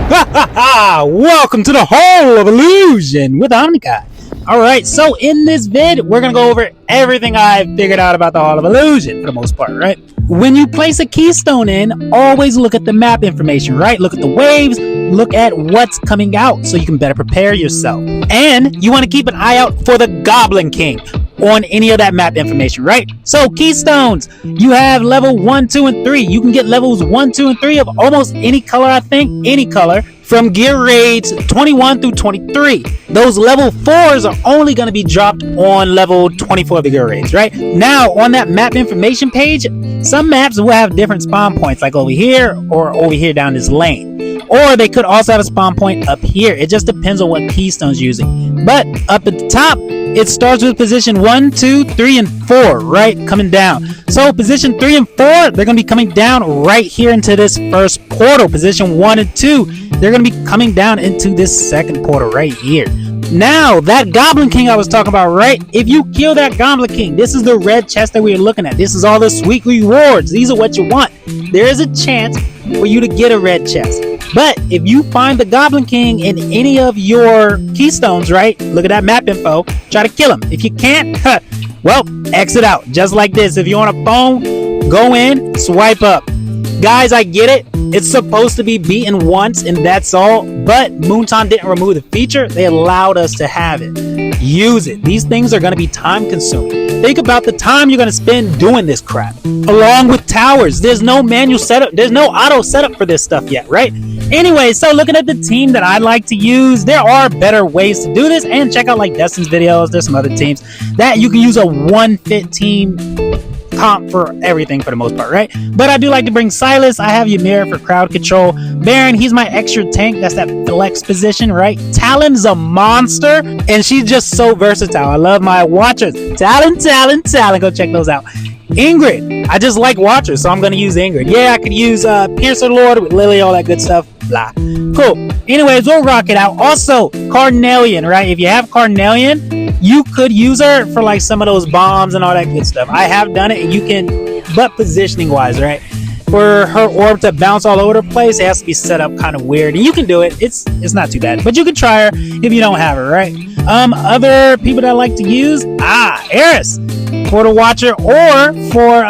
Welcome to the Hall of Illusion with Omnikai. Alright, so in this vid, we're going to go over everything I've figured out about the Hall of Illusion, for the most part, right? When you place a keystone in, always look at the map information, right? Look at the waves, look at what's coming out so you can better prepare yourself. And you want to keep an eye out for the Goblin King on any of that map information, right? So keystones, you have level 1, 2, and 3. You can get levels 1, 2, and 3 of almost any color, I think, any color, from gear raids 21 through 23. Those level 4s are only going to be dropped on level 24 of the gear raids, right? Now, on that map information page, some maps will have different spawn points, like over here or over here down this lane. Or they could also have a spawn point up here. It just depends on what keystone's using. But up at the top, it starts with position 1, 2, 3, and 4, right? Coming down. So position 3 and 4, they're going to be coming down right here into this first portal. Position 1 and 2, they're going to be coming down into this second portal right here. Now, that Goblin King I was talking about, right? If you kill that Goblin King, this is the red chest that we're looking at. This is all the sweet rewards. These are what you want. There is a chance for you to get a red chest. But if you find the Goblin King in any of your keystones, right? Look at that map info. Try to kill him. If you can't, well, exit out. Just like this. If you're on a phone, go in, swipe up. Guys, I get it. It's supposed to be beaten once and that's all. But Moonton didn't remove the feature. They allowed us to have it. Use it. These things are going to be time consuming. Think about the time you're going to spend doing this crap. Along with towers. There's no manual setup. There's no auto setup for this stuff yet, right? Anyway, so looking at the team that I like to use, there are better ways to do this, and check out like Dustin's videos. There's some other teams that you can use a one-fit team comp for everything for the most part, right? But I do like to bring Silas. I have Ymir for crowd control. Baron, he's my extra tank. That's that flex position, right? Talon's a monster, and she's just so versatile. I love my watchers. Talon. Go check those out. Ingrid, I just like watchers, so I'm going to use Ingrid. Yeah, I could use Piercer Lord with Lily, all that good stuff. Blah. Cool. Anyways, we'll rock it out. Also, Carnelian, right? If you have Carnelian, you could use her for like some of those bombs and all that good stuff. I have done it, and you can, but positioning wise, right? For her orb to bounce all over the place, it has to be set up kind of weird. And you can do it. It's not too bad. But you can try her if you don't have her, right? Other people that I like to use, Eris. For the Watcher or for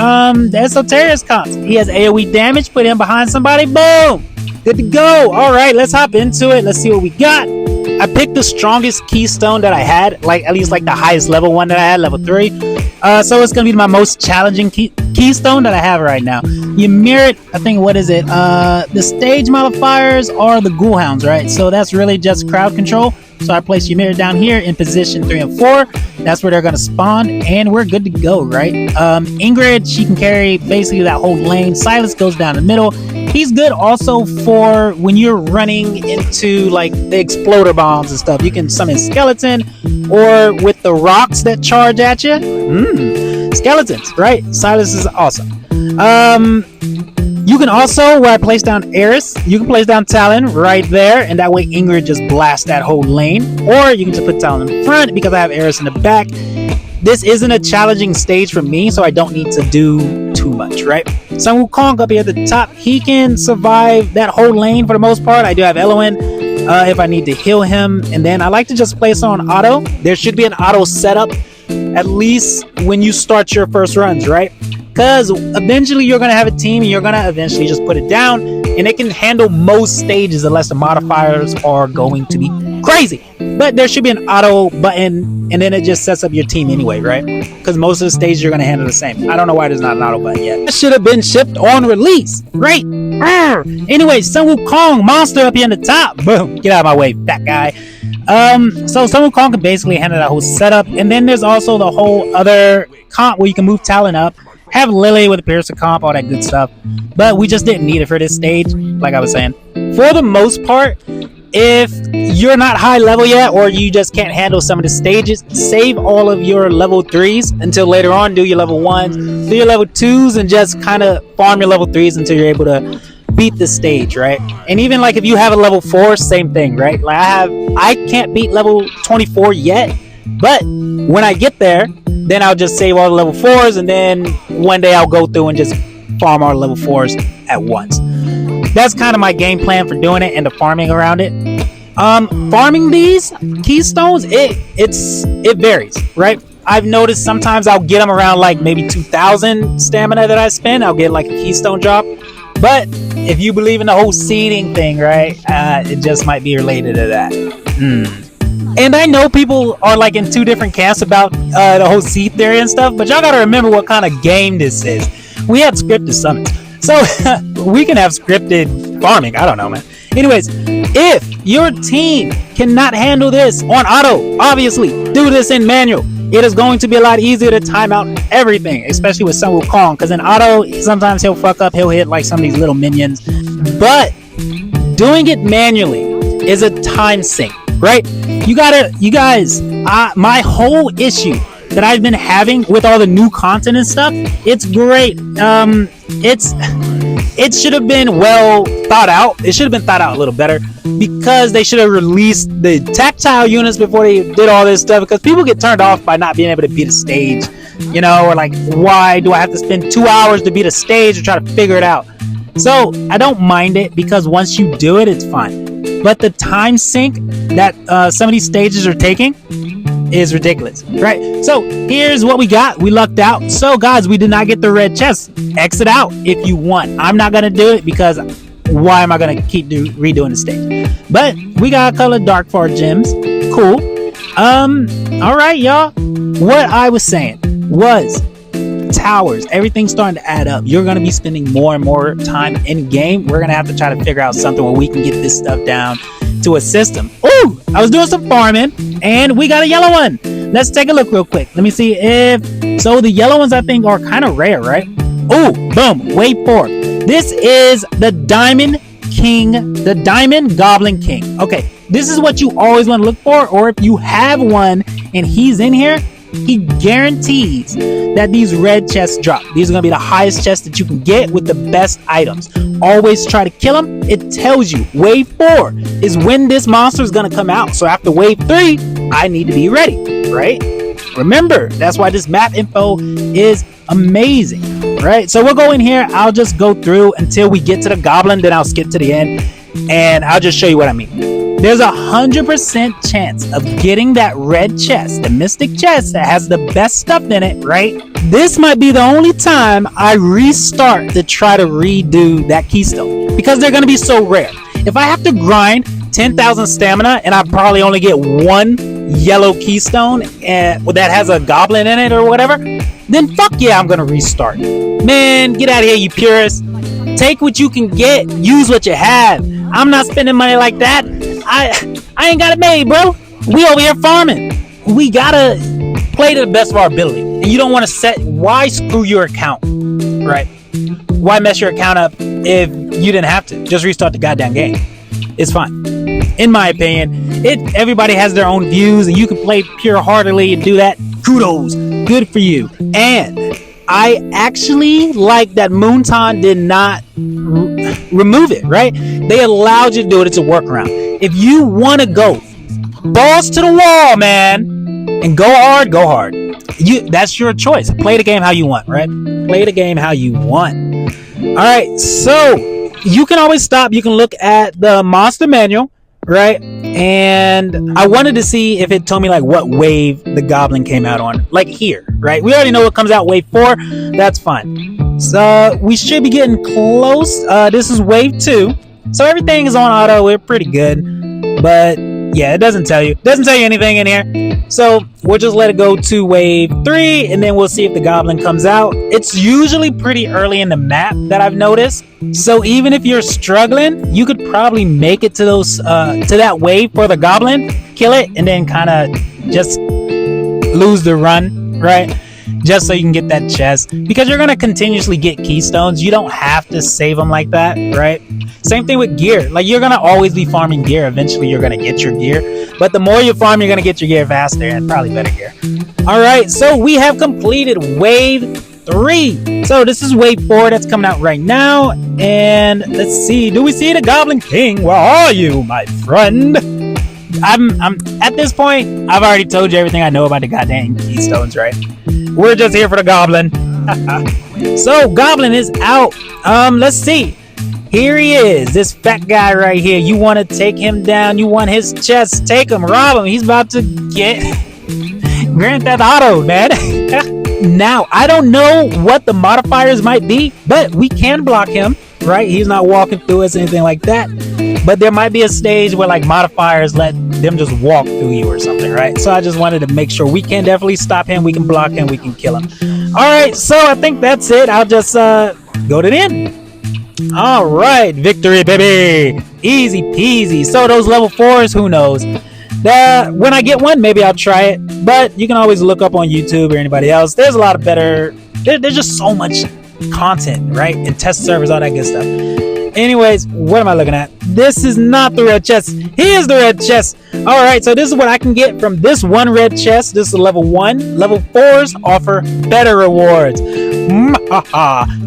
the Esoterius comps. He has AoE damage, put him behind somebody, boom! Good to go. Alright, let's hop into it. Let's see what we got. I picked the strongest keystone that I had, like at least like the highest level one that I had, level 3. So it's gonna be my most challenging keystone that I have right now. You mirror it, I think, what is it? The stage modifiers are the ghoul hounds, right? So that's really just crowd control. So I place Ymir down here in position 3 and 4. That's where they're going to spawn, and we're good to go, right? Ingrid, she can carry basically that whole lane. Silas goes down the middle. He's good also for when you're running into like the exploder bombs and stuff. You can summon Skeleton, or with the rocks that charge at you. Skeletons, right? Silas is awesome. You can also, where I place down Eris, you can place down Talon right there, and that way Ingrid just blasts that whole lane. Or you can just put Talon in front because I have Eris in the back. This isn't a challenging stage for me, so I don't need to do too much, right? Sun Wukong up here at the top, he can survive that whole lane for the most part. I do have Eloin if I need to heal him. And then I like to just place on auto. There should be an auto setup, at least when you start your first runs, right? Because eventually you're going to have a team and you're going to eventually just put it down, and it can handle most stages unless the modifiers are going to be crazy. But there should be an auto button, and then it just sets up your team anyway, right? Because most of the stages you're going to handle the same. I don't know why there's not an auto button yet. That should have been shipped on release, right? Anyway, Sun Wukong, monster up here in the top. Boom. Get out of my way, fat guy. So Sun Wukong can basically handle that whole setup. And then there's also the whole other comp where you can move Talon up. Have Lily with a Piercer comp, all that good stuff. But we just didn't need it for this stage, like I was saying. For the most part, if you're not high level yet, or you just can't handle some of the stages, save all of your level 3s until later on. Do your level 1s, do your level 2s, and just kind of farm your level 3s until you're able to beat the stage, right? And even like if you have a level 4, same thing, right? Like I can't beat level 24 yet, but when I get there, then I'll just save all the level 4s, and then one day I'll go through and just farm all the level 4s at once. that's kind of my game plan for doing it and the farming around it. Farming these keystones, it varies, right? I've noticed sometimes I'll get them around like maybe 2,000 stamina that I spend. I'll get like a keystone drop. But if you believe in the whole seeding thing, right, it just might be related to that. And I know people are like in two different camps about the whole seed theory and stuff, but y'all gotta remember what kind of game this is. We have scripted summons, so we can have scripted farming. I don't know, man. Anyways, if your team cannot handle this on auto, obviously do this in manual. It is going to be a lot easier to time out everything, especially with Sun Wukong, because in auto, sometimes he'll fuck up, he'll hit like some of these little minions. But doing it manually is a time sink, right? You guys, my whole issue that I've been having with all the new content and stuff, it's great. It should have been well thought out. It should have been thought out a little better, because they should have released the tactile units before they did all this stuff, because people get turned off by not being able to beat a stage, you know, or like, why do I have to spend 2 hours to beat a stage or try to figure it out? So I don't mind it, because once you do it, it's fine. But the time sink that some of these stages are taking is ridiculous, right? So here's what we got. We lucked out. So guys, we did not get the red chest. Exit out if you want. I'm not gonna do it, because why am I gonna keep redoing the stage? But we got a couple of Dark Forge gems. Cool. All right, y'all. What I was saying was towers. Everything's starting to add up. You're gonna be spending more and more time in game. We're gonna have to try to figure out something where we can get this stuff down to a system. Ooh, I was doing some farming and we got a yellow one. Let's take a look real quick. Let me see if so. The yellow ones I think are kind of rare, right? Ooh, boom. Wave 4. This is the Diamond King, the Diamond Goblin King. Okay, this is what you always want to look for, or if you have one and he's in here, he guarantees that these red chests drop. These are going to be the highest chests that you can get with the best items. Always try to kill him. It tells you wave 4 is when this monster is going to come out. So after wave 3, I need to be ready, right? Remember, that's why this map info is amazing, right? So we'll go in here. I'll just go through until we get to the goblin, then I'll skip to the end and I'll just show you what I mean. There's 100% chance of getting that red chest, the mystic chest that has the best stuff in it, right? This might be the only time I restart to try to redo that keystone, because they're going to be so rare. If I have to grind 10,000 stamina and I probably only get one yellow keystone that has a goblin in it or whatever, then fuck yeah, I'm going to restart. Man, get out of here, you purists. Take what you can get, use what you have. I'm not spending money like that. I ain't got it made, bro. We over here farming. We gotta play to the best of our ability. And you don't want to why screw your account, right? Why mess your account up if you didn't have to? Just restart the goddamn game. It's fine. In my opinion, everybody has their own views, and you can play pure-heartedly and do that. Kudos. Good for you. And I actually like that Moonton did not remove it, right? They allowed you to do it. It's a workaround. If you want to go balls to the wall, man, and go hard, go hard. That's your choice. Play the game how you want, right? Play the game how you want. All right, so you can always stop. You can look at the monster manual, right? And I wanted to see if it told me like what wave the goblin came out on, like here, right? We already know what comes out wave 4. That's fine. So we should be getting close. This is wave 2. So everything is on auto. We're pretty good. But yeah, it doesn't tell you. It doesn't tell you anything in here. So we'll just let it go to wave 3 and then we'll see if the goblin comes out. It's usually pretty early in the map that I've noticed. So even if you're struggling, you could probably make it to those to that wave for the goblin, kill it, and then kind of just lose the run, right? Just so you can get that chest, because you're going to continuously get keystones. You don't have to save them like that, right? Same thing with gear. Like, you're going to always be farming gear. Eventually you're going to get your gear, but the more you farm, you're going to get your gear faster and probably better gear. All right, so we have completed wave 3. So this is wave 4 that's coming out right now, and let's see, do we see the Goblin King? Where are you, my friend? I'm at this point, I've already told you everything I know about the goddamn keystones, right? We're just here for the goblin. So goblin is out. Let's see. Here he is, this fat guy right here. You want to take him down. You want his chest. Take him, rob him. He's about to get Grand Theft Auto, man. Now, I don't know what the modifiers might be, but we can block him, right? He's not walking through us, anything like that. But there might be a stage where like modifiers let them just walk through you or something, right? So I just wanted to make sure we can definitely stop him. We can block him. We can kill him. All right, so I think that's it. I'll just go to the end. All right, victory, baby. Easy peasy. So those level 4s, who knows? When I get one, maybe I'll try it. But you can always look up on YouTube or anybody else. There's a lot of better. There's just so much content, right? And test servers, all that good stuff. Anyways, what am I looking at? This is not the red chest. Here's the red chest. All right, so this is what I can get from this one red chest. This is level 1. Level 4s offer better rewards.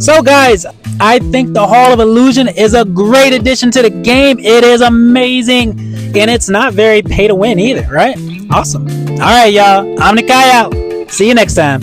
So guys, I think the Hall of Illusion is a great addition to the game. It is amazing, and it's not very pay to win either, right? Awesome. All right, y'all. Omnikai out. See you next time.